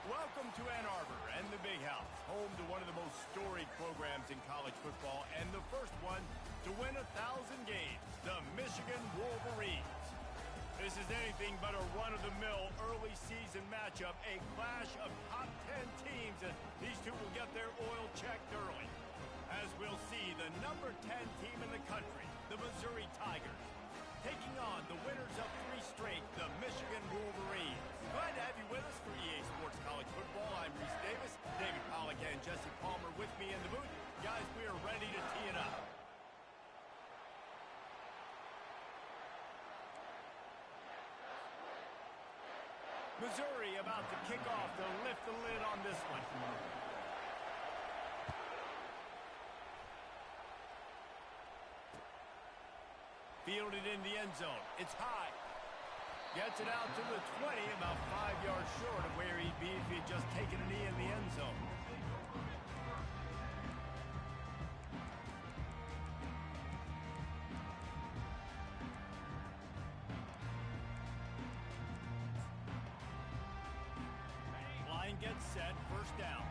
Welcome to Ann Arbor and the Big House, home to one of the most storied programs in college football and the first one to win 1,000 games, the Michigan Wolverines. This is anything but a run-of-the-mill early season matchup, a clash of top 10 teams, and these two will get their oil checked early. As we'll see, the number 10 team in the country, the Missouri Tigers, taking on the winners of 3 straight, the Michigan Wolverines. Glad to have you with us for EA Sports College Football. I'm Reese Davis, David Pollack and Jesse Palmer with me in the booth. Guys, we are ready to tee it up. Missouri about to kick off to lift the lid on this one. Fielded in the end zone. It's high. Gets it out to the 20, about 5 yards short of where he'd be if he'd just taken a knee in the end zone. Line gets set, first down.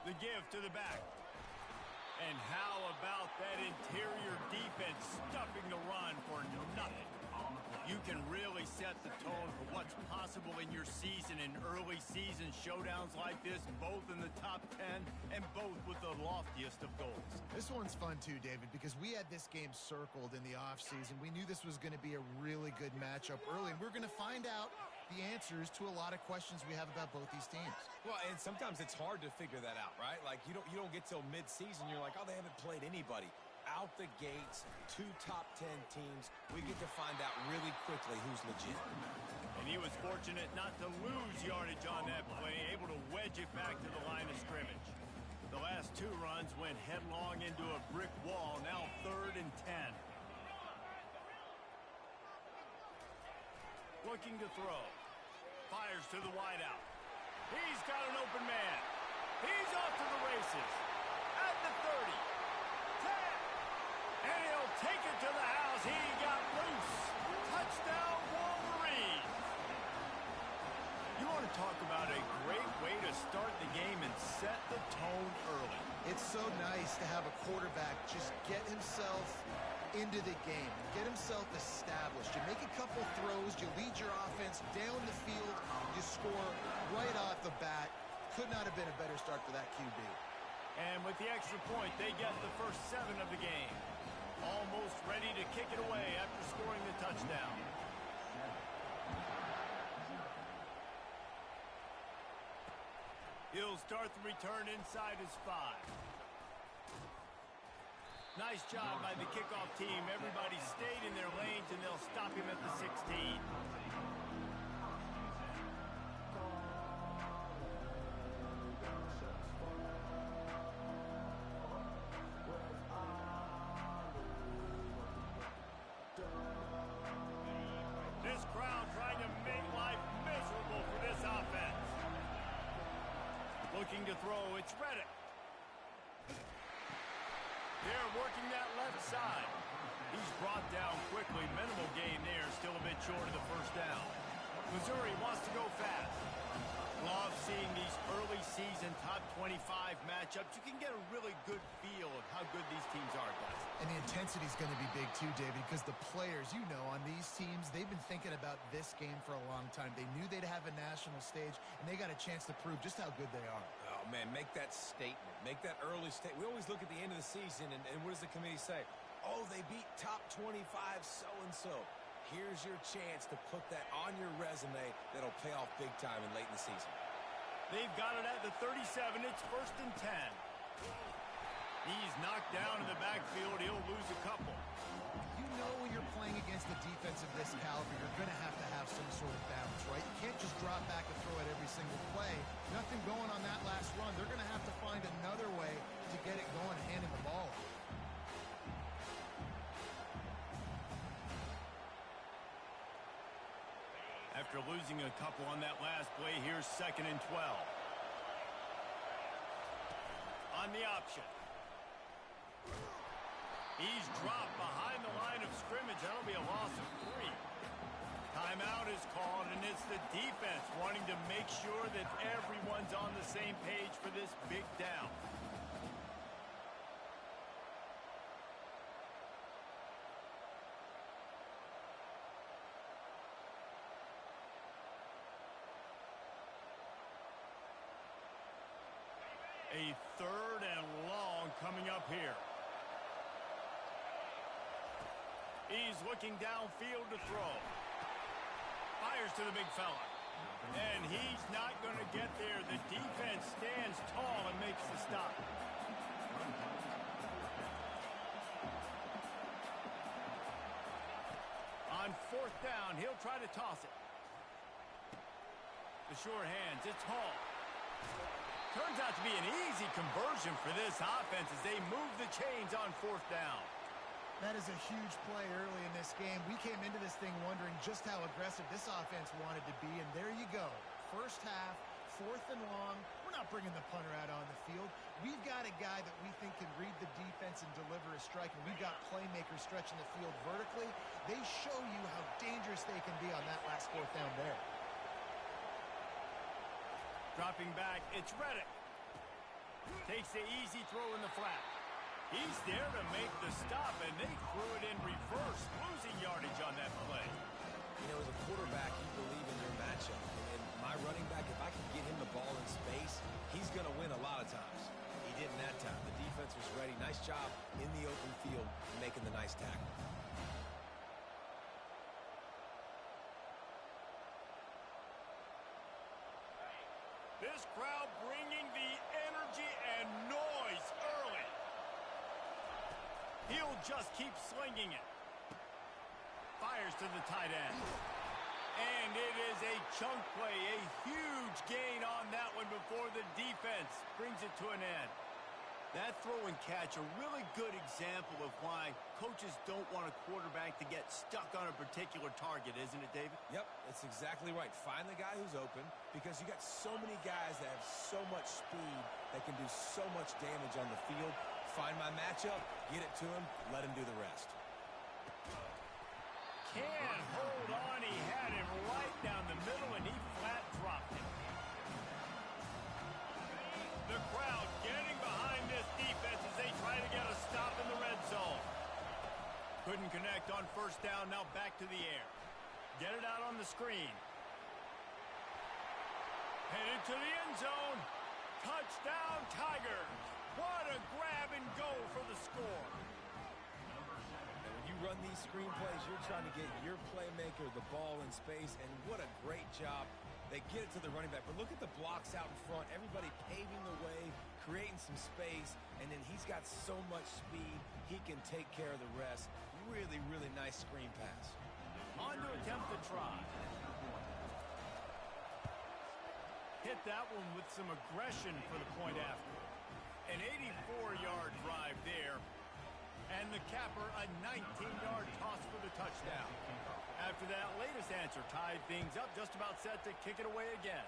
The give to the back. And how about that interior defense stuffing the run for nothing? You can really set the tone for what's possible in your season in early season showdowns like this, both in the top 10 and both with the loftiest of goals. This one's fun too, David, because we had this game circled in the offseason. We knew this was going to be a really good matchup early, and we're going to find out the answers to a lot of questions we have about both these teams. Well, and sometimes it's hard to figure that out, right? Like you don't get till mid-season, you're like, oh, they haven't played anybody. Out the gates, 2 top 10 teams, we get to find out really quickly who's legit. And he was fortunate not to lose yardage on that play, able to wedge it back to the line of scrimmage. The last 2 runs went headlong into a brick wall, now 3rd and 10. Looking to throw. Fires to the wideout. He's got an open man. He's off to the races. At the 30. 10. And he'll take it to the house. He got loose. Touchdown, Wolverines. You want to talk about a great way to start the game and set the tone early. It's so nice to have a quarterback just get himself into the game, get himself established. You make a couple throws, you lead your offense down the field, you score right off the bat. Could not have been a better start for that QB. And with the extra point, they get the first 7 of the game. Almost ready to kick it away after scoring the touchdown. He'll start the return inside his 5. Nice job by the kickoff team. Everybody stayed in their lanes, and they'll stop him at the 16. This crowd trying to make life miserable for this offense. Looking to throw, it's Reddick. They're working that left side. He's brought down quickly. Minimal gain there, still a bit short of the first down. Missouri wants to go fast. Love seeing these early season top 25 matchups. You can get a really good feel of how good these teams are, guys. And the intensity is going to be big too, David, because the players, you know, on these teams, they've been thinking about this game for a long time. They knew they'd have a national stage, and they got a chance to prove just how good they are. Oh, man, make that statement. Make that early statement. We always look at the end of the season, and what does the committee say? Oh, they beat top 25 so-and-so. Here's your chance to put that on your resume that'll pay off big time in late in the season. They've got it at the 37. It's 1st and 10. He's knocked down in the backfield. He'll lose a couple. You know when you're playing against a defense of this caliber, you're going to have some sort of balance, right? You can't just drop back and throw it every single play. Nothing going on that last run. They're going to have to find another way to get it going, handing the ball. After losing a couple on that last play, here's 2nd and 12. On the option. He's dropped behind the line of scrimmage. That'll be a loss of 3. Timeout is called, and it's the defense wanting to make sure that everyone's on the same page for this big down. A 3rd and long coming up here. He's looking downfield to throw. Fires to the big fella. And he's not going to get there. The defense stands tall and makes the stop. On 4th down, he'll try to toss it. The sure hands, it's Hall. Turns out to be an easy conversion for this offense as they move the chains on 4th down. That is a huge play early in this game. We came into this thing wondering just how aggressive this offense wanted to be, and there you go. First half, 4th and long. We're not bringing the punter out on the field. We've got a guy that we think can read the defense and deliver a strike, and we've got playmakers stretching the field vertically. They show you how dangerous they can be on that last 4th down there. Dropping back, it's Reddick. Takes the easy throw in the flat. He's there to make the stop, and they threw it in reverse, losing yardage on that play. You know, as a quarterback, you believe in your matchup. And my running back, if I can get him the ball in space, he's going to win a lot of times. He didn't that time. The defense was ready. Nice job in the open field making the nice tackle. This crowd bringing the energy and noise early. He'll just keep slinging it. Fires to the tight end. And it is a chunk play, a huge gain on that one before the defense brings it to an end. That throw and catch, a really good example of why coaches don't want a quarterback to get stuck on a particular target, isn't it, David? Yep, that's exactly right. Find the guy who's open because you got so many guys that have so much speed that can do so much damage on the field. Find my matchup, get it to him, let him do the rest. Can't hold on. He had him right down the middle, and he flat dropped it. The crowd getting behind this defense as they try to get a stop in the red zone. Couldn't connect on 1st down. Now back to the air. Get it out on the screen. Headed to the end zone. Touchdown, Tigers. What a grab and go for the score. When you run these screen plays, you're trying to get your playmaker the ball in space, and what a great job. They get it to the running back, but look at the blocks out in front. Everybody paving the way, creating some space, and then he's got so much speed, he can take care of the rest. Really, really nice screen pass. On to attempt the try. Hit that one with some aggression for the point after. An 84-yard drive there. And the capper, a 19-yard toss for the touchdown. After that latest answer tied things up, just about set to kick it away again.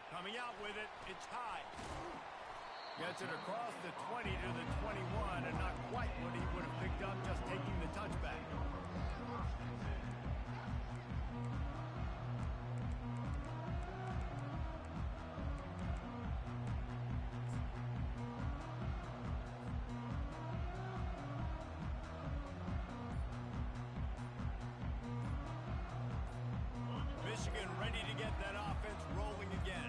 Coming out with it, it's high. Gets it across the 20 to the 21, and not quite what he would have picked up just taking the touchback. Michigan ready to get that offense rolling again.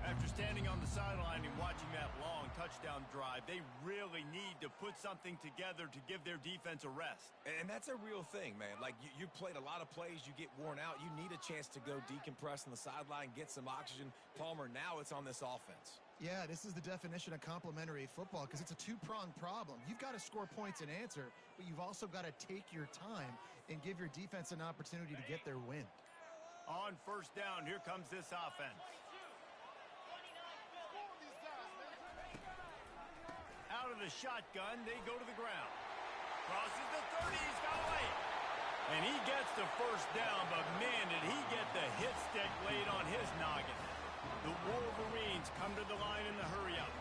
After standing on the sideline and watching that long touchdown drive, they really need to put something together to give their defense a rest. And that's a real thing, man. Like, you played a lot of plays, you get worn out. You need a chance to go decompress on the sideline, get some oxygen. Palmer, now it's on this offense. Yeah, this is the definition of complementary football because it's a two-pronged problem. You've got to score points and answer, but you've also got to take your time and give your defense an opportunity to get their win. On 1st down, here comes this offense. Out of the shotgun, they go to the ground. Crosses the 30, he's got away. And he gets the 1st down, but man, did he get the hit stick laid on his noggin. The Wolverines come to the line in the hurry-up.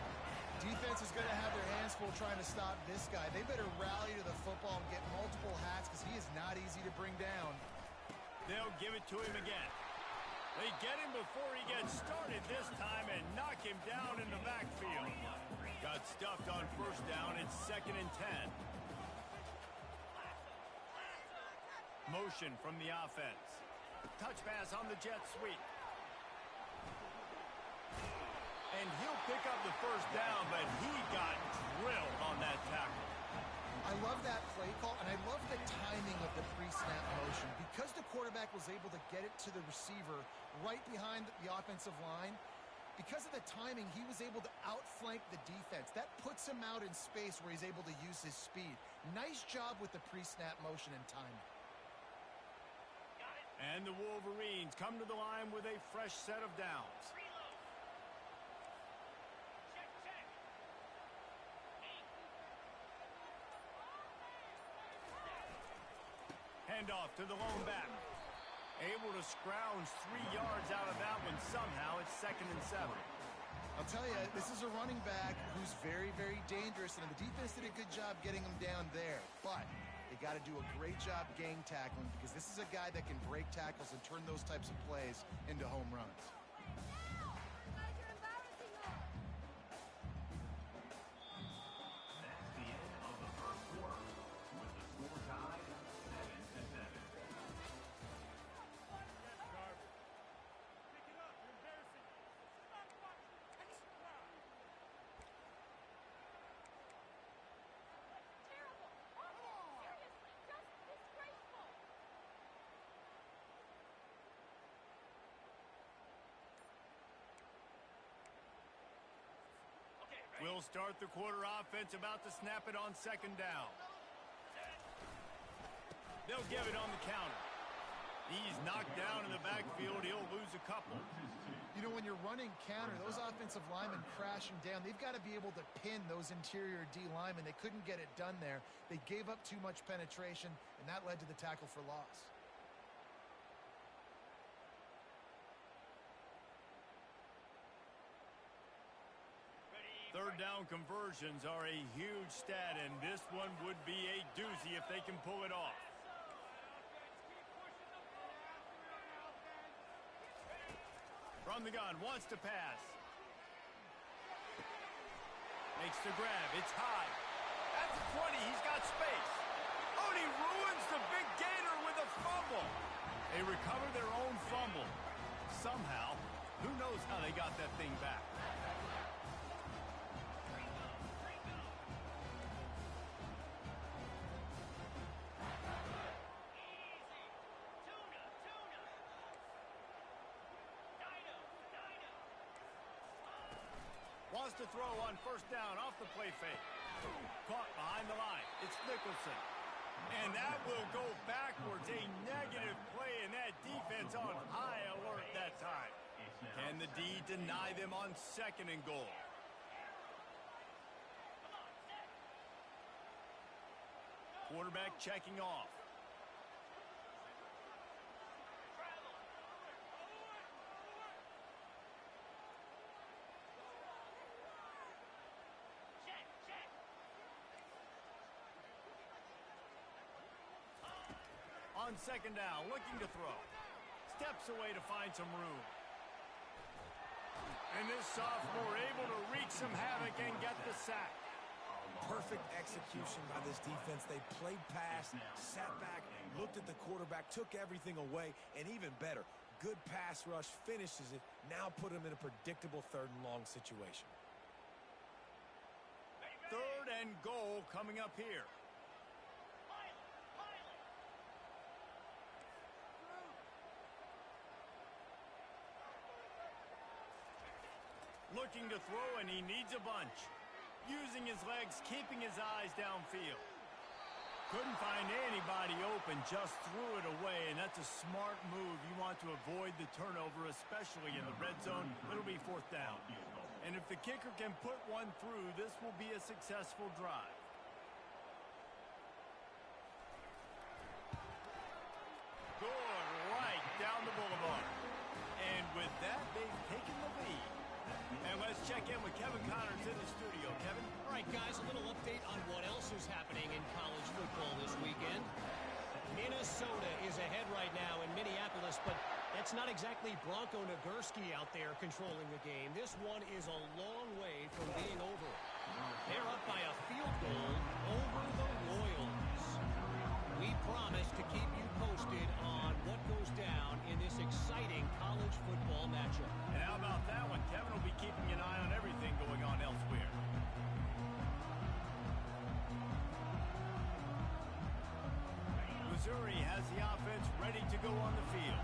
Defense is going to have their hands full trying to stop this guy. They better rally to the football and get multiple hats because he is not easy to bring down. They'll give it to him again. They get him before he gets started this time and knock him down in the backfield. Got stuffed on first down. It's 2nd and 10. Motion from the offense. Touch pass on the jet sweep. And he'll pick up the first down, but he got drilled on that tackle. I love that play call, and I love the timing of the pre-snap motion. Because the quarterback was able to get it to the receiver right behind the offensive line, because of the timing, he was able to outflank the defense. That puts him out in space where he's able to use his speed. Nice job with the pre-snap motion and timing. And the Wolverines come to the line with a fresh set of downs. Handoff to the lone back. Able to scrounge 3 yards out of that one somehow. It's 2nd and 7. I'll tell you, this is a running back who's very, very dangerous, and the defense did a good job getting him down there. But they got to do a great job gang tackling because this is a guy that can break tackles and turn those types of plays into home runs. We'll start the quarter offense, about to snap it on 2nd down. They'll give it on the counter. He's knocked down in the backfield. He'll lose a couple. You know, when you're running counter, those offensive linemen crashing down, they've got to be able to pin those interior D linemen. They couldn't get it done there. They gave up too much penetration, and that led to the tackle for loss. 3rd down conversions are a huge stat, and this one would be a doozy if they can pull it off. From the gun, wants to pass. Makes the grab. It's high. At the 20, he's got space. Oh, and he ruins the big gator with a fumble. They recover their own fumble. Somehow, who knows how they got that thing back. Wants to throw on 1st down off the play fake. Caught behind the line. It's Nicholson. And that will go backwards. A negative play, and that defense on high alert that time. Can the D deny them on 2nd and goal? Quarterback checking off. On 2nd down, looking to throw. Steps away to find some room. And this sophomore able to wreak some havoc and get the sack. Perfect execution by this defense. They played pass, sat back, looked at the quarterback, took everything away, and even better, good pass rush, finishes it, now put him in a predictable 3rd and long situation. 3rd and goal coming up here. Looking to throw, and he needs a bunch. Using his legs, keeping his eyes downfield. Couldn't find anybody open, just threw it away, and that's a smart move. You want to avoid the turnover, especially in the red zone. It'll be 4th down. And if the kicker can put one through, this will be a successful drive. Good, right down the boulevard. And with that, they've taken the lead. And let's check in with Kevin Connors in the studio. Kevin? All right, guys, a little update on what else is happening in college football this weekend. Minnesota is ahead right now in Minneapolis, but that's not exactly Bronco Nagurski out there controlling the game. This one is a long way from being over. They're up by a field goal over the Royals. We promise to keep you posted on what goes down in this exciting college football matchup. And how about that one? Kevin will be keeping an eye on everything going on elsewhere. Missouri has the offense ready to go on the field.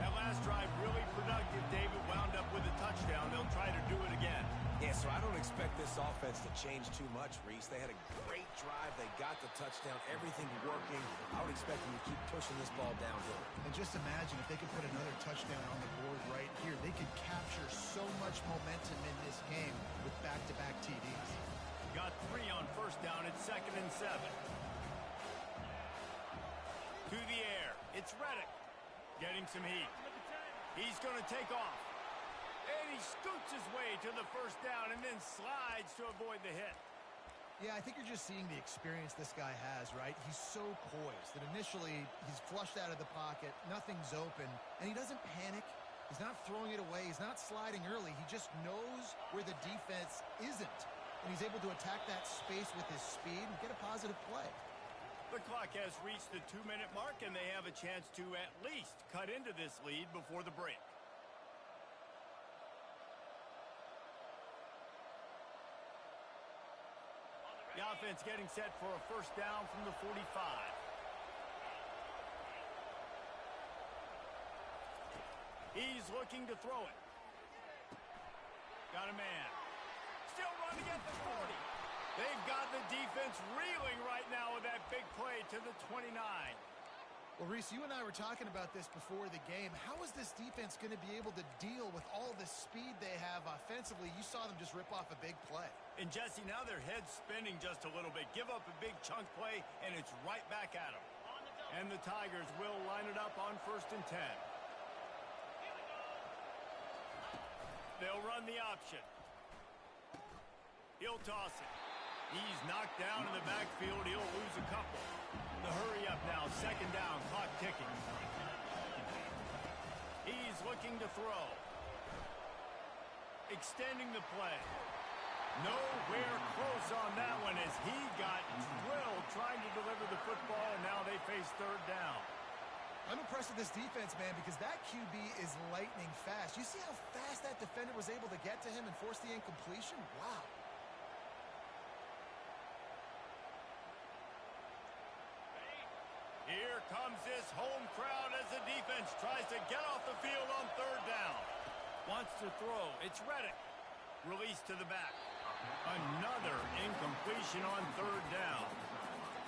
That last drive really productive. David wound up with a touchdown. They'll try to do it again. Yeah, so I don't expect this offense to change too much, Reese. They had a great drive. They got the touchdown. Everything working. I would expect them to keep pushing this ball downhill. And just imagine if they could put another touchdown on the board right here. They could capture so much momentum in this game with back-to-back TDs. Got 3 on first down at 2nd and 7. To the air. It's Reddick. Getting some heat. He's going to take off. And he scoots his way to the first down and then slides to avoid the hit. Yeah, I think you're just seeing the experience this guy has, right? He's so poised that initially he's flushed out of the pocket, nothing's open, and he doesn't panic. He's not throwing it away. He's not sliding early. He just knows where the defense isn't, and he's able to attack that space with his speed and get a positive play. The clock has reached the 2-minute mark, and they have a chance to at least cut into this lead before the break. The offense getting set for a first down from the 45. He's looking to throw it. Got a man. Still running at the 40. They've got the defense reeling right now with that big play to the 29. Well, Reese, you and I were talking about this before the game. How is this defense going to be able to deal with all the speed they have offensively? You saw them just rip off a big play. And, Jesse, now their head's spinning just a little bit. Give up a big chunk play, and it's right back at them. And the Tigers will line it up on 1st and 10. They'll run the option. He'll toss it. He's knocked down in the backfield. He'll lose a couple. The hurry up now. 2nd down. Clock ticking. He's looking to throw. Extending the play. Nowhere close on that one as he got drilled trying to deliver the football, and now they face 3rd down. I'm impressed with this defense, man, because that QB is lightning fast. You see how fast that defender was able to get to him and force the incompletion? Wow. Here comes this home crowd as the defense tries to get off the field on 3rd down. Wants to throw. It's Reddick. Release to the back. Another incompletion on 3rd down.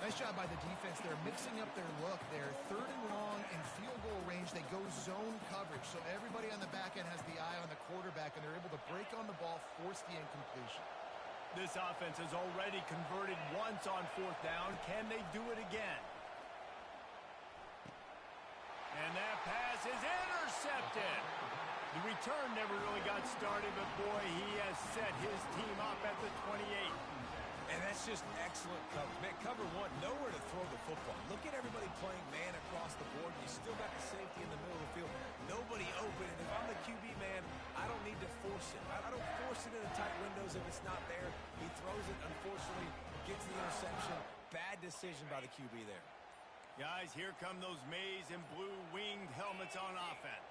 Nice job by the defense. They're mixing up their look there. 3rd and long in field goal range. They go zone coverage. So everybody on the back end has the eye on the quarterback, and they're able to break on the ball, force the incompletion. This offense has already converted once on 4th down. Can they do it again? And that pass is intercepted. The return never really got started, but boy, he has set his team up at the 28. And that's just excellent coverage. Man, cover 1, nowhere to throw the football. Look at everybody playing man across the board. You still got the safety in the middle of the field. Nobody open. And if I'm the QB, man, I don't need to force it. I don't force it into tight windows if it's not there. He throws it, unfortunately, gets the interception. Bad decision by the QB there. Guys, here come those maize and blue winged helmets on offense.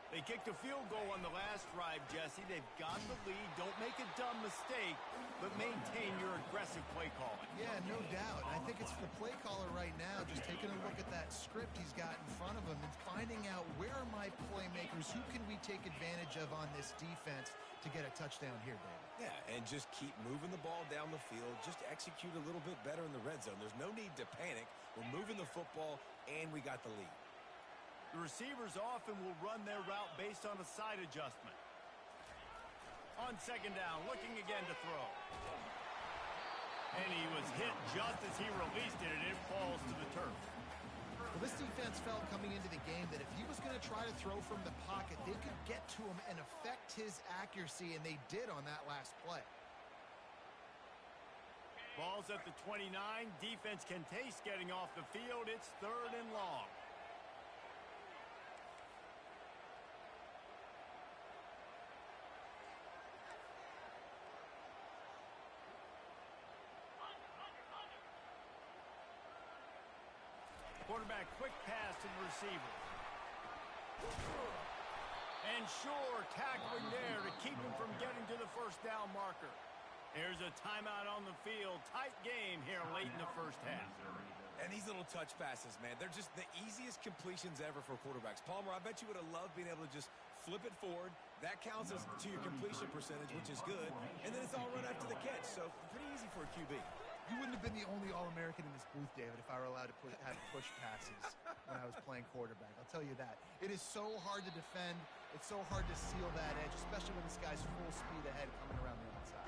They kicked a field goal on the last drive, Jesse. They've got the lead. Don't make a dumb mistake, but maintain your aggressive play calling. Yeah, no doubt. I think it's the play caller right now just taking a look at that script he's got in front of him and finding out where are my playmakers, who can we take advantage of on this defense to get a touchdown here, David. Yeah, and just keep moving the ball down the field. Just execute a little bit better in the red zone. There's no need to panic. We're moving the football, and we got the lead. The receivers often will run their route based on a side adjustment. On 2nd down, looking again to throw. And he was hit just as he released it, and it falls to the turf. Well, This defense felt coming into the game that if he was going to try to throw from the pocket, they could get to him and affect his accuracy, and they did on that last play. Ball's at the 29. Defense can taste getting off the field. It's 3rd and long. Quarterback, quick pass to the receiver. And sure, tackling there to keep him from getting to the first down marker. Here's a timeout on the field. Tight game here late in the first half. And these little touch passes, man, they're just the easiest completions ever for quarterbacks. Palmer, I bet you would have loved being able to just flip it forward. That counts as to your completion percentage, which is good. And then it's all run after the catch, so pretty easy for a QB. You wouldn't have been the only All-American in this booth, David, if I were allowed to have push passes when I was playing quarterback. I'll tell you that. It is so hard to defend. It's so hard to seal that edge, especially when this guy's full speed ahead coming around the outside.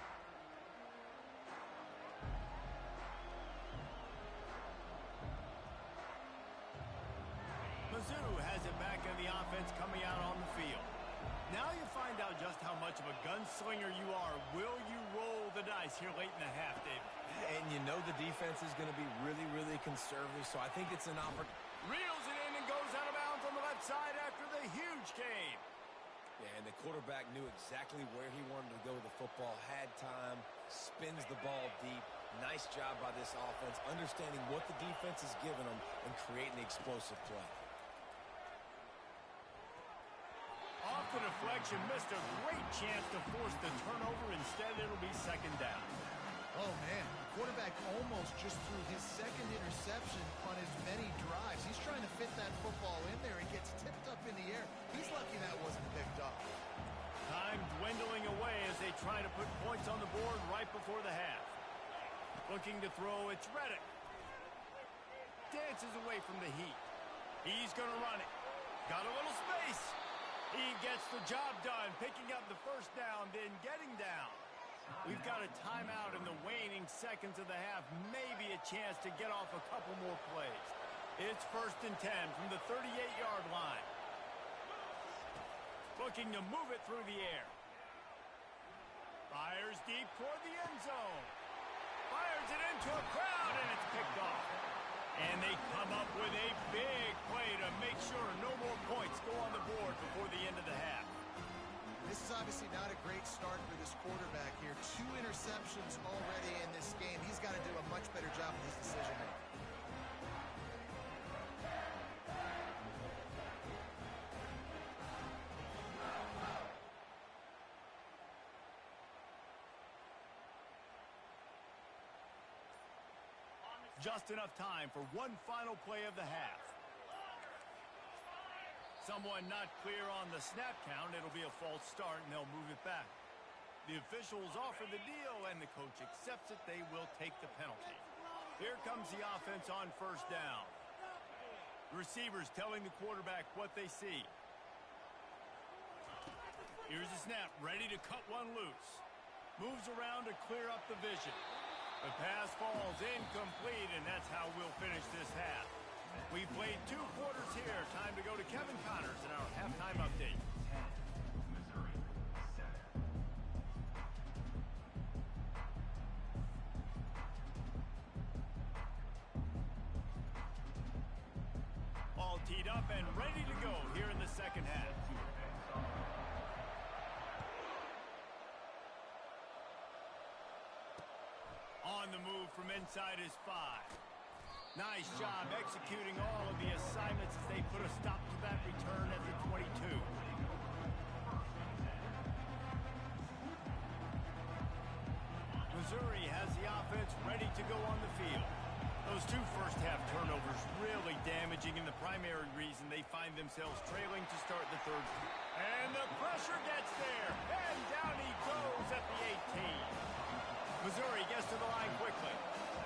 Mizzou has it back in the offense coming out on the field. Now you find out just how much of a gunslinger you are. Will you roll the dice here late in the half, David? And you know the defense is going to be really, really conservative, so I think it's an opportunity. Reels it in and goes out of bounds on the left side after the huge game. Yeah, and the quarterback knew exactly where he wanted to go with the football, had time, spins the ball deep. Nice job by this offense, understanding what the defense is giving them and creating the explosive play. Off the deflection, missed a great chance to force the turnover. Instead, it'll be 2nd down. Oh, man, the quarterback almost just threw his 2nd interception on as many drives. He's trying to fit that football in there. It gets tipped up in the air. He's lucky that wasn't picked off. Time dwindling away as they try to put points on the board right before the half. Looking to throw, it's Reddick. Dances away from the heat. He's going to run it. Got a little space. He gets the job done, picking up the first down, then getting down. We've got a timeout in the waning seconds of the half. Maybe a chance to get off a couple more plays. It's 1st and 10 from the 38-yard line. Looking to move it through the air. Fires deep toward the end zone. Fires it into a crowd, and it's picked off. And they come up with a big play to make sure no more points go on the board before the end of the half. This is obviously not a great start for this quarterback here. 2 interceptions already in this game. He's got to do a much better job with his decision-making. Just enough time for one final play of the half. Someone not clear on the snap count. It'll be a false start, and they'll move it back. The officials offer the deal, and the coach accepts it. They will take the penalty. Here comes the offense on 1st down. Receivers telling the quarterback what they see. Here's the snap, ready to cut one loose. Moves around to clear up the vision. The pass falls incomplete, and that's how we'll finish this half. We played 2 quarters here. Time to go to Kevin Connors in our halftime update. All teed up and ready to go here in the 2nd half. On the move from inside his 5. Nice job executing all of the assignments as they put a stop to that return at the 22. Missouri has the offense ready to go on the field. Those 2 first-half turnovers really damaging, and the primary reason they find themselves trailing to start the 3rd. And the pressure gets there, and down he goes at the 18. Missouri gets to the line quickly.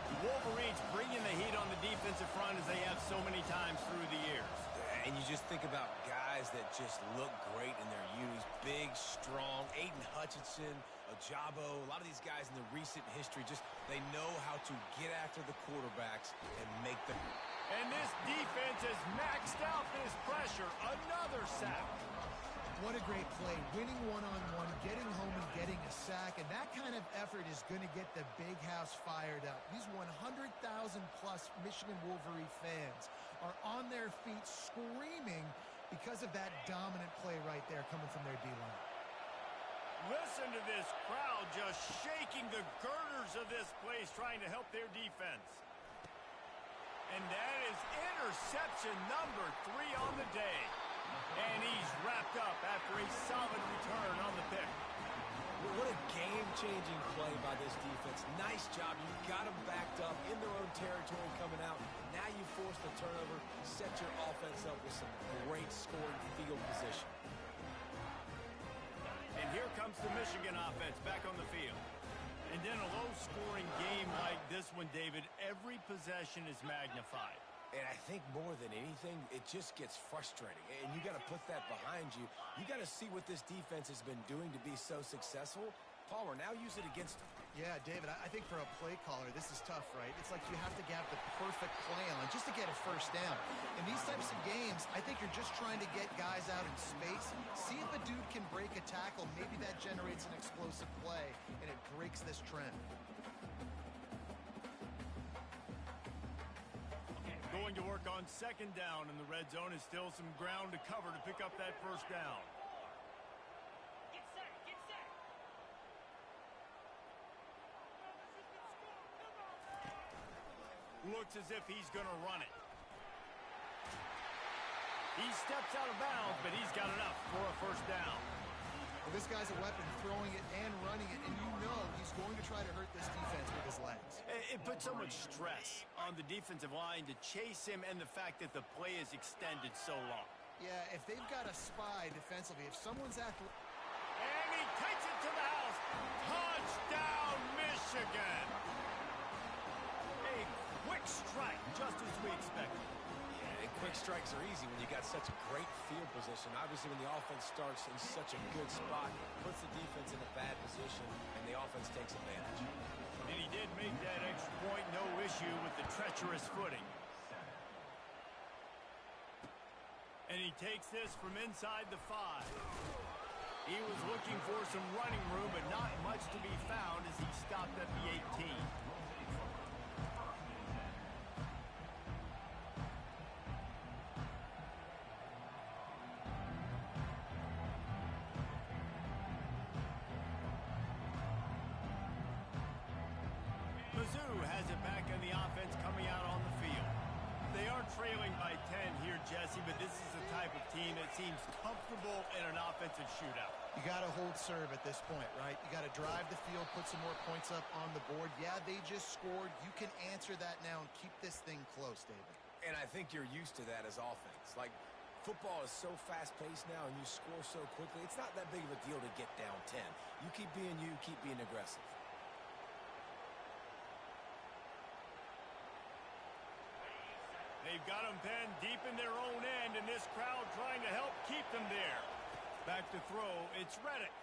The Wolverines bringing the heat on the defensive front as they have so many times through the years. And you just think about guys that just look great in their youth. Big, strong, Aiden Hutchinson, Ojabo, a lot of these guys in the recent history, just they know how to get after the quarterbacks and make them. And this defense has maxed out this pressure. Another sack. What a great play. Winning one-on-one, getting home and getting a sack. And that kind of effort is going to get the big house fired up. These 100,000-plus Michigan Wolverine fans are on their feet screaming because of that dominant play right there coming from their D-line. Listen to this crowd just shaking the girders of this place, trying to help their defense. And that is interception number 3 on the day. And he's wrapped up after a solid return on the pick. What a game-changing play by this defense. Nice job. You got them backed up in their own territory coming out. Now you force the turnover, set your offense up with some great scoring field position. And here comes the Michigan offense back on the field. And in a low-scoring game like this one, David, every possession is magnified. And I think more than anything, it just gets frustrating. And you got to put that behind you. You got to see what this defense has been doing to be so successful. Palmer, now use it against them. Yeah, David, I think for a play caller, this is tough, right? It's like you have to have the perfect play on just to get a first down. In these types of games, I think you're just trying to get guys out in space, see if a dude can break a tackle. Maybe that generates an explosive play, and it breaks this trend. Going to work on second down in the red zone is still some ground to cover to pick up that first down. Get set, get set. Looks as if he's going to run it. He steps out of bounds, but he's got enough for a first down. Well, this guy's a weapon, throwing it and running it, and you know he's going to try to hurt this defense with his legs. It puts so much stress on the defensive line to chase him, and the fact that the play is extended so long. Yeah, if they've got a spy defensively, if someone's athletic... And he takes it to the house. Touchdown, Michigan! A quick strike, just as we expected. And quick strikes are easy when you got such a great field position. Obviously, when the offense starts in such a good spot, puts the defense in a bad position, and the offense takes advantage. And he did make that extra point, no issue with the treacherous footing. And he takes this from inside the 5. He was looking for some running room, but not much to be found as he stopped at the 18. Mizzou has it back in the offense coming out on the field. They are trailing by 10 here, Jesse, but this is the type of team that seems comfortable in an offensive shootout. You got to hold serve at this point, right? You got to drive the field, put some more points up on the board. Yeah, they just scored. You can answer that now and keep this thing close, David. And I think you're used to that as offense. Like, football is so fast-paced now and you score so quickly, it's not that big of a deal to get down 10. You keep being aggressive. They've got them pinned deep in their own end, and this crowd trying to help keep them there. Back to throw, it's Reddick.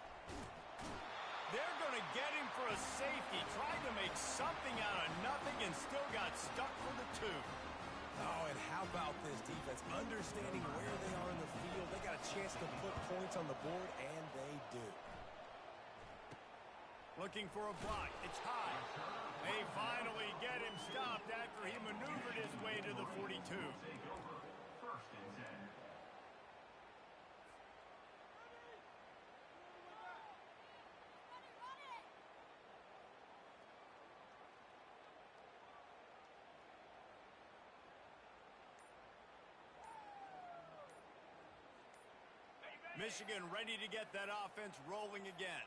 They're going to get him for a safety. Tried to make something out of nothing and still got stuck for the 2. Oh, and how about this defense? Understanding where they are in the field. They got a chance to put points on the board, and they do. Looking for a block. It's high. They finally get him stopped after he maneuvered his way to the 42. Michigan ready to get that offense rolling again.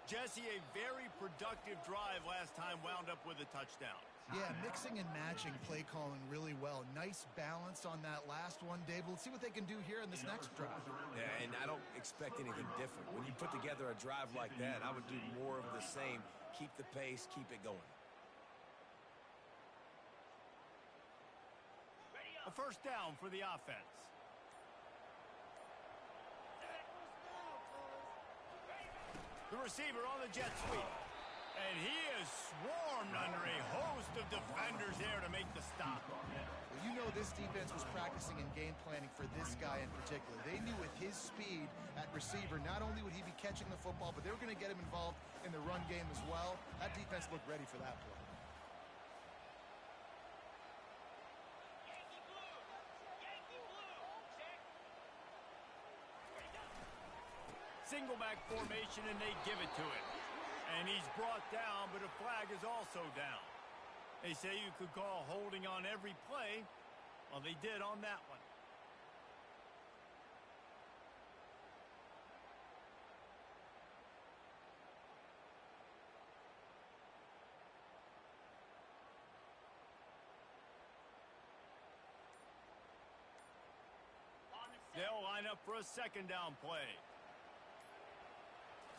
Jesse, a very productive drive last time wound up with a touchdown. Yeah, mixing and matching play calling really well. Nice balance on that last one, Dave. Let's see what they can do here in this next drive. Yeah, and I don't expect anything different. When you put together a drive like that, I would do more of the same. Keep the pace, keep it going. A first down for the offense. The receiver on the jet sweep. And he is swarmed under a host of defenders there to make the stop. Well, you know this defense was practicing and game planning for this guy in particular. They knew with his speed at receiver, not only would he be catching the football, but they were going to get him involved in the run game as well. That defense looked ready for that play. Yankee blue! Yankee blue! Check! Single back formation, and they give it to him. And he's brought down, but a flag is also down. They say you could call holding on every play. Well, they did on that one. On the set. They'll line up for a second down play.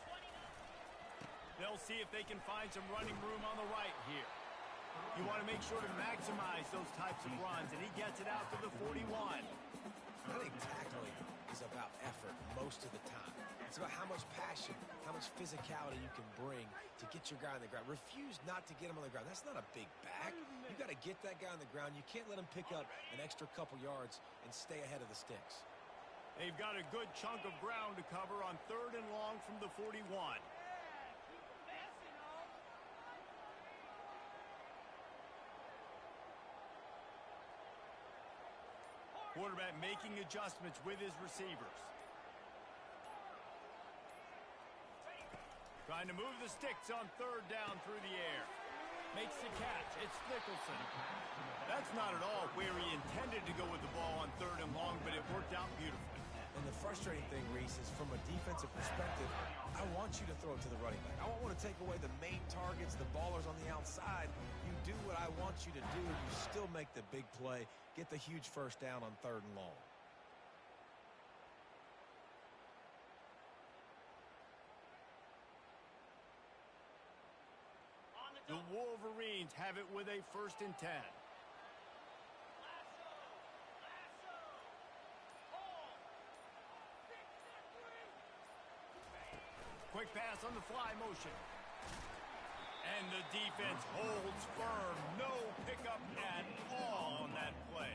29. They'll see if they can find some running room on the right here. You want to make sure to maximize those types of runs, and he gets it out to the 41. I think tackling is about effort most of the time. It's about how much passion, how much physicality you can bring to get your guy on the ground. Refuse not to get him on the ground. That's not a big back. You got to get that guy on the ground. You can't let him pick up an extra couple yards and stay ahead of the sticks. They've got a good chunk of ground to cover on 3rd and long from the 41. Quarterback making adjustments with his receivers. Trying to move the sticks on 3rd down through the air. Makes the catch. It's Nicholson. That's not at all where he intended to go with the ball on 3rd and long, but it worked out beautifully. And the frustrating thing, Reese, is from a defensive perspective, I want you to throw it to the running back. I want to take away the main targets, the ballers on the outside. You do what I want you to do, and you still make the big play, get the huge first down on 3rd and long. On the The double. Wolverines have it with a 1st and 10. Lasso! Lasso! Hold! Stick that way! Quick pass on the fly motion. And the defense holds firm. No pickup at all on that play.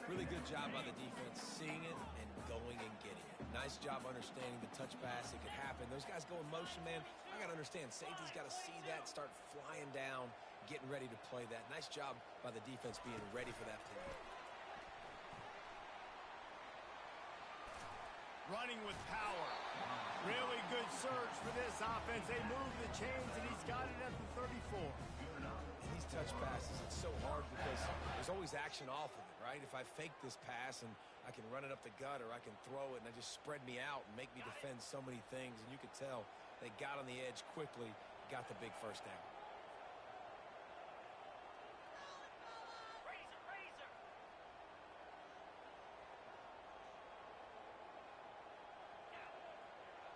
Really good job by the defense, seeing it and going and getting it. Nice job understanding the touch pass. It could happen. Those guys go in motion, man. I got to understand. Safety's got to see that, start flying down, getting ready to play that. Nice job by the defense being ready for that play. Running with power. Really good surge for this offense. They move the chains, and he's got it at the 34. These touch passes, it's so hard because there's always action off of it, right? If I fake this pass and I can run it up the gut or I can throw it and it just spread me out and make me defend so many things, and you could tell they got on the edge quickly, got the big first down. Razor! Razor!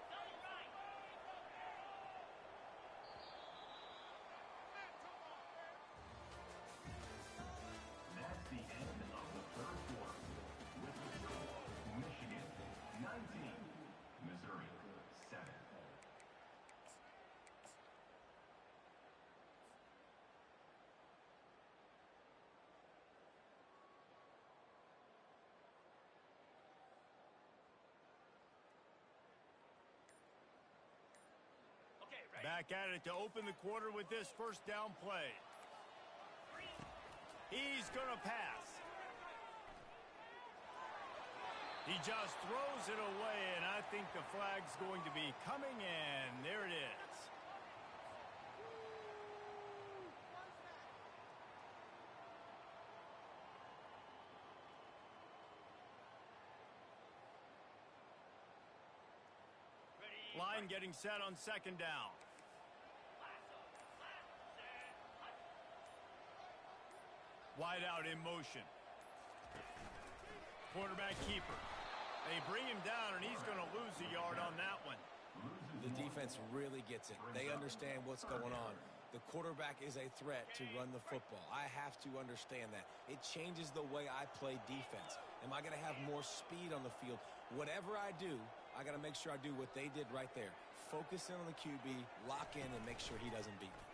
Got it right! That's the end of the 3rd quarter. With the score, Michigan 19, Missouri 7. Okay, ready? Back at it to open the quarter with this 1st down play. He's going to pass. He just throws it away, and I think the flag's going to be coming, and there it is. Ready? Line getting set on 2nd down. Lasso! Lasso! Set! Hut! Wide out in motion. Quarterback keeper. They bring him down, and he's going to lose a yard on that one. The defense really gets it. They understand what's going on. The quarterback is a threat to run the football. I have to understand that. It changes the way I play defense. Am I going to have more speed on the field? Whatever I do, I got to make sure I do what they did right there. Focus in on the QB, lock in, and make sure he doesn't beat me.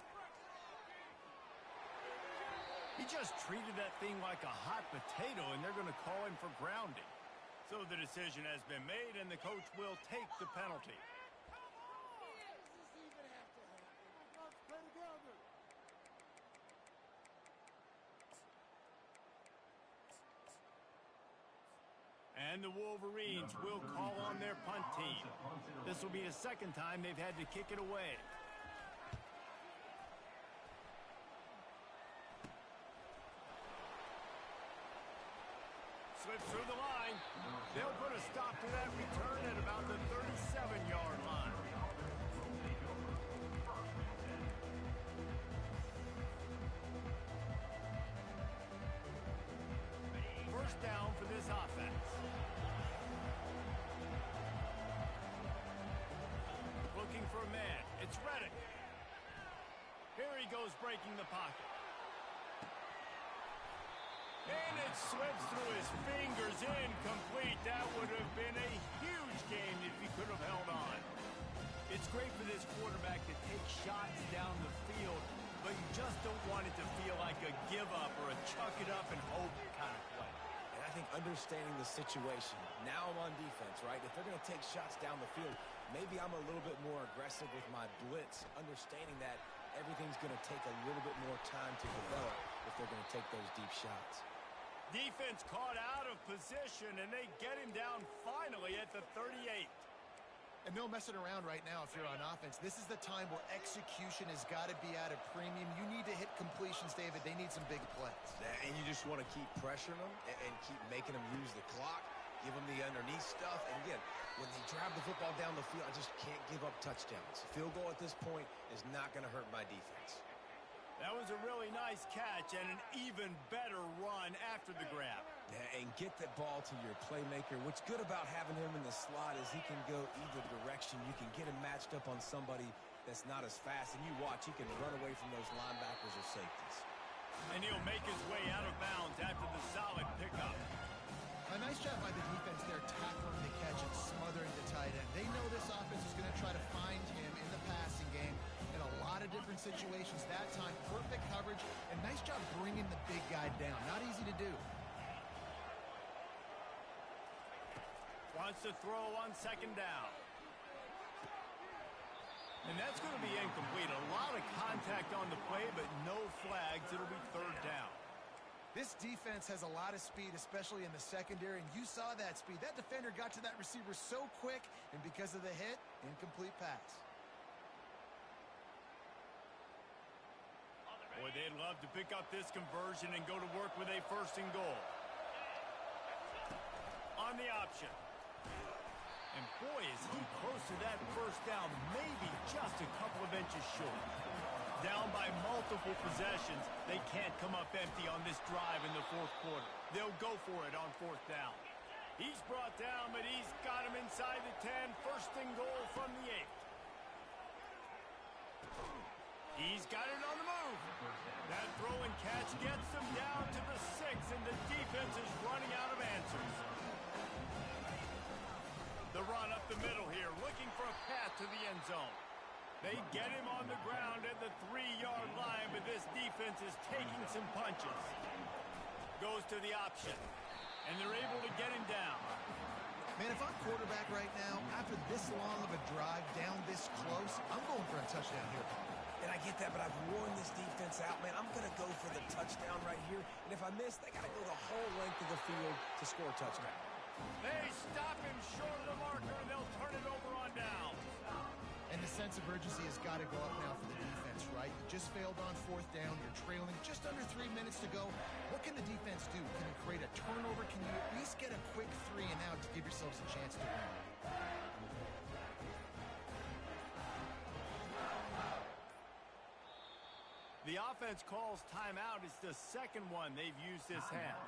He just treated that thing like a hot potato, and they're going to call him for grounding. So the decision has been made, and the coach will take the penalty. And the Wolverines will call on their punt team. This will be the second time they've had to kick it away. Slips through the line. They'll put a stop to that return at about the 37-yard line. First down for this offense. Looking for a man. It's Reddick. Here he goes breaking the pocket. And it slips through his fingers, incomplete. That would have been a huge game if he could have held on. It's great for this quarterback to take shots down the field, but you just don't want it to feel like a give-up or a chuck it up and hope kind of play. And I think understanding the situation, now I'm on defense, right? If they're going to take shots down the field, maybe I'm a little bit more aggressive with my blitz, understanding that everything's going to take a little bit more time to develop if they're going to take those deep shots. Defense caught out of position, and they get him down finally at the 38. And no messing around right now if you're on offense. This is the time where execution has got to be at a premium. You need to hit completions, David. They need some big plays. And you just want to keep pressuring them and keep making them use the clock, give them the underneath stuff. And again, when they drive the football down the field, I just can't give up touchdowns. Field goal at this point is not going to hurt my defense. That was a really nice catch and an even better run after the grab. And get that ball to your playmaker. What's good about having him in the slot is he can go either direction. You can get him matched up on somebody that's not as fast, and you watch, he can run away from those linebackers or safeties. And he'll make his way out of bounds after the solid pickup. A nice job by the defense there, tackling the catch and smothering the tight end. They know this offense is going to try to find him in the passing game in a lot of different situations. That time, perfect coverage, and nice job bringing the big guy down. Not easy to do. Wants to throw on second down. And that's going to be incomplete. A lot of contact on the play, but no flags. It'll be third down. This defense has a lot of speed, especially in the secondary, and you saw that speed. That defender got to that receiver so quick, and because of the hit, incomplete pass. Boy, they'd love to pick up this conversion and go to work with a first and goal. On the option. And boy, is he close to that first down, maybe just a couple of inches short. Down by multiple possessions, they can't come up empty on this drive in the fourth quarter. They'll go for it on fourth down. He's brought down, but he's got him inside the 10. First and goal from the 8. He's got it on the move. That throw and catch gets him down to the 6, and the defense is running out of answers. The run up the middle here, looking for a path to the end zone. They get him on the ground at the 3-yard line, but this defense is taking some punches. Goes to the option, and they're able to get him down. Man, if I'm quarterback right now, after this long of a drive down this close, I'm going for a touchdown here. And I get that, but I've worn this defense out, man. I'm going to go for the touchdown right here. And if I miss, they got to go the whole length of the field to score a touchdown. They stop him short of the marker, and they'll turn it over on down. And the sense of urgency has got to go up now for the defense, right? You just failed on fourth down. You're trailing just under 3 minutes to go. What can the defense do? Can it create a turnover? Can you at least get a quick 3 and out to give yourselves a chance to win? The offense calls timeout. It's the second one they've used this half.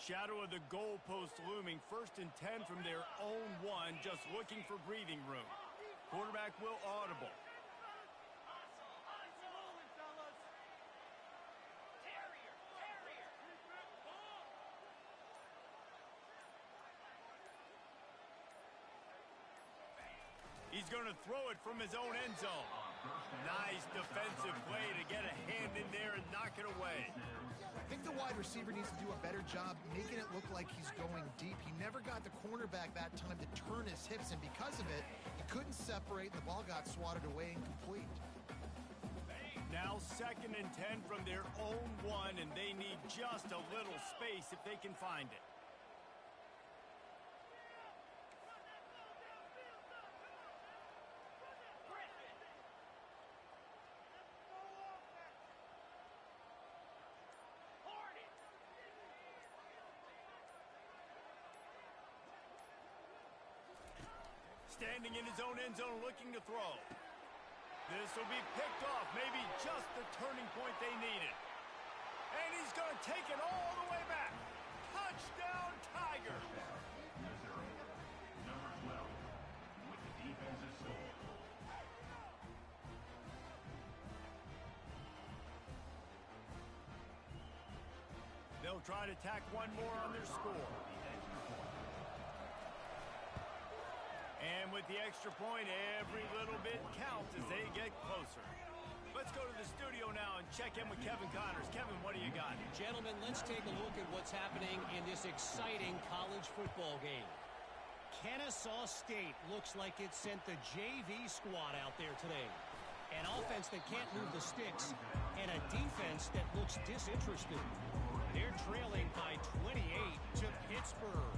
Shadow of the goalpost looming. First and 10 from their own 1, just looking for breathing room. Quarterback will audible. He's going to throw it from his own end zone. Nice defensive play to get a hand in there and knock it away. I think the wide receiver needs to do a better job making it look like he's going deep. He never got the cornerback that time to turn his hips, and because of it, he couldn't separate, and the ball got swatted away incomplete. Now 2nd and 10 from their own 1, and they need just a little space if they can find it. Standing in his own end zone looking to throw. This will be picked off, maybe just the turning point they needed. And he's going to take it all the way back. Touchdown, Tiger! Missouri, number 12, with the defensive score. They'll try to tack one more on their score. And with the extra point, every little bit counts as they get closer. Let's go to the studio now and check in with Kevin Connors. Kevin, what do you got? Gentlemen, let's take a look at what's happening in this exciting college football game. Kennesaw State looks like it sent the JV squad out there today. An offense that can't move the sticks, and a defense that looks disinterested. They're trailing by 28 to Pittsburgh.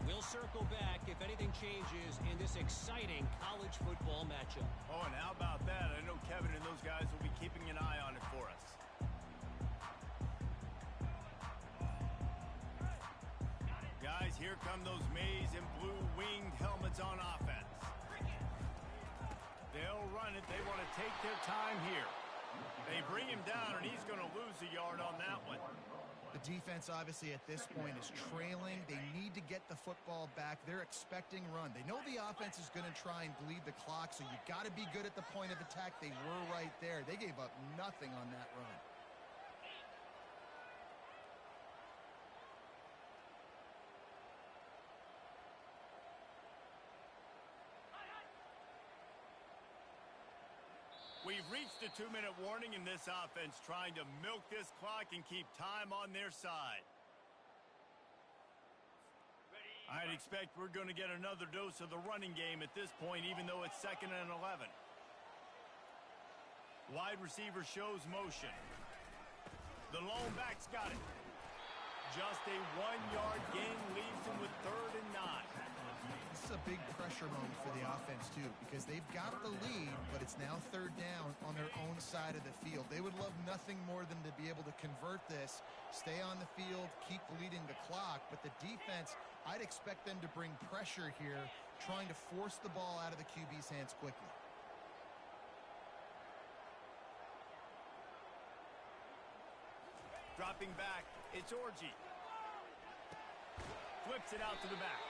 We'll circle back if anything changes in this exciting college football matchup. Oh, and how about that? I know Kevin and those guys will be keeping an eye on it for us. Guys, here come those maize and blue winged helmets on offense. They'll run it. They want to take their time here. They bring him down, and he's going to lose a yard on that one. The defense, obviously, at this point is trailing. They need to get the football back. They're expecting run. They know the offense is going to try and bleed the clock, so you got to be good at the point of attack. They were right there. They gave up nothing on that run. We've reached a 2-minute warning in this offense, trying to milk this clock and keep time on their side. I'd expect we're going to get another dose of the running game at this point, even though it's 2nd and 11. Wide receiver shows motion. The lone back's got it. Just a 1-yard gain leaves him with 3rd and 9. This is a big pressure moment for the offense, too, because they've got the lead, but it's now 3rd down on their own side of the field. They would love nothing more than to be able to convert this, stay on the field, keep leading the clock, but the defense, I'd expect them to bring pressure here, trying to force the ball out of the QB's hands quickly. Dropping back, it's Orji. Flips it out to the back.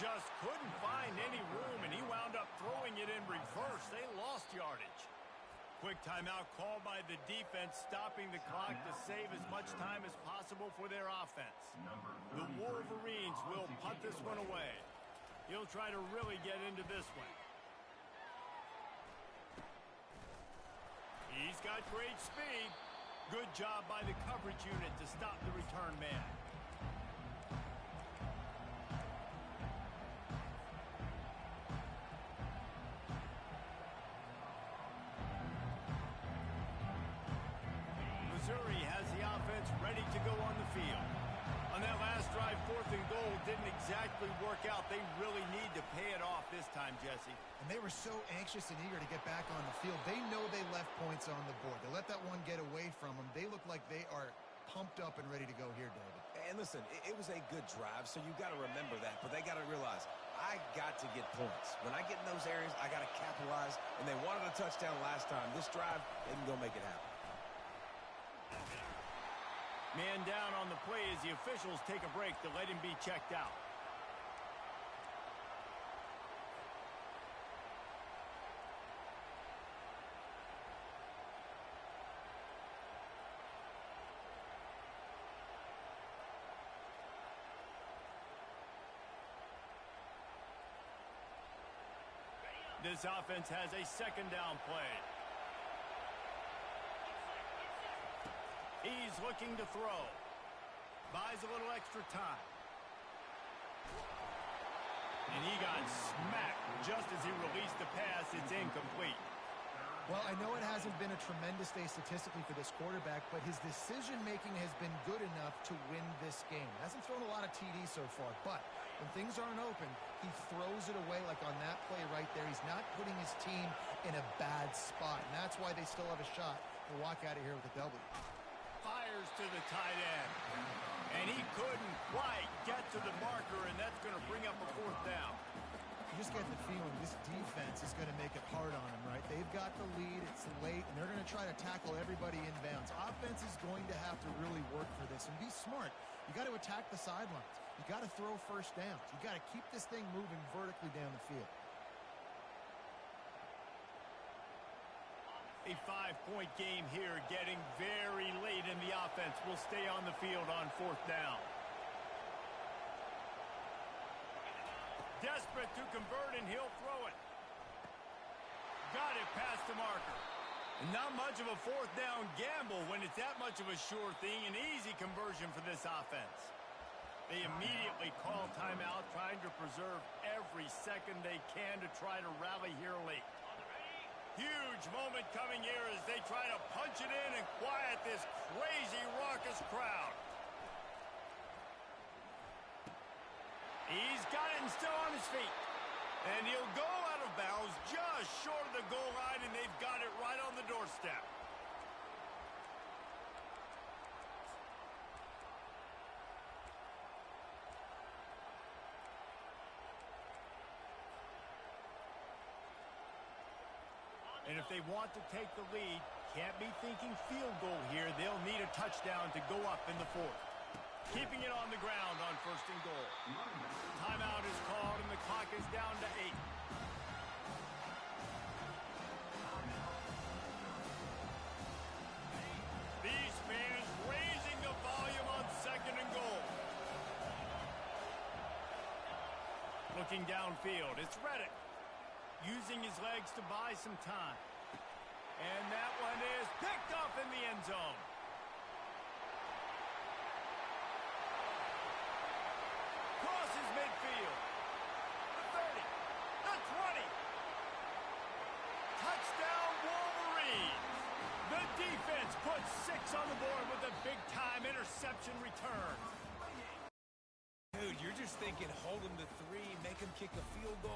Just couldn't find any room, and he wound up throwing it in reverse. They lost yardage. Quick timeout called by the defense, stopping the clock to save as much time as possible for their offense. The Wolverines will punt this one away. He'll try to really get into this one. He's got great speed. Good job by the coverage unit to stop the return man. Missouri has the offense ready to go on the field. On that last drive, 4th and goal didn't exactly work out. They really need to pay it off this time, Jesse. And they were so anxious and eager to get back on the field. They know they left points on the board. They let that one get away from them. They look like they are pumped up and ready to go here, David. And listen, it was a good drive, so you got to remember that. But they got to realize, I got to get points. When I get in those areas, I got to capitalize. And they wanted a touchdown last time. This drive isn't going to make it happen. Man down on the play as the officials take a break to let him be checked out. This offense has a 2nd down play. He's looking to throw. Buys a little extra time. And he got smacked just as he released the pass. It's incomplete. Well, I know it hasn't been a tremendous day statistically for this quarterback, but his decision-making has been good enough to win this game. Hasn't thrown a lot of TDs so far, but when things aren't open, he throws it away like on that play right there. He's not putting his team in a bad spot, and that's why they still have a shot to walk out of here with a W. Fires to the tight end. And he couldn't quite get to the marker, and that's going to bring up a fourth down. You just get the feeling this defense is going to make it hard on them, right? They've got the lead, it's late, and they're going to try to tackle everybody inbounds. Offense is going to have to really work for this and be smart. You got to attack the sidelines. You got to throw first downs. You got to keep this thing moving vertically down the field. A 5-point game here, getting very late in the offense. Will stay on the field on fourth down. Desperate to convert, and he'll throw it. Got it past the marker. Not much of a fourth down gamble when it's that much of a sure thing. An easy conversion for this offense. They immediately call timeout, trying to preserve every second they can to try to rally here late. Huge moment coming here as they try to punch it in and quiet this crazy, raucous crowd. He's got it and still on his feet. And he'll go out of bounds just short of the goal line, and they've got it right on the doorstep. And if they want to take the lead, can't be thinking field goal here. They'll need a touchdown to go up in the fourth. Keeping it on the ground on first and goal. Timeout is called, and the clock is down to 8. These fans raising the volume on second and goal. Looking downfield, it's Reddick. Using his legs to buy some time. And that one is picked off in the end zone. Crosses midfield. The 30. The 20. Touchdown Wolverines. The defense puts 6 on the board with a big-time interception return. Dude, you're just thinking hold him to 3, make him kick a field goal.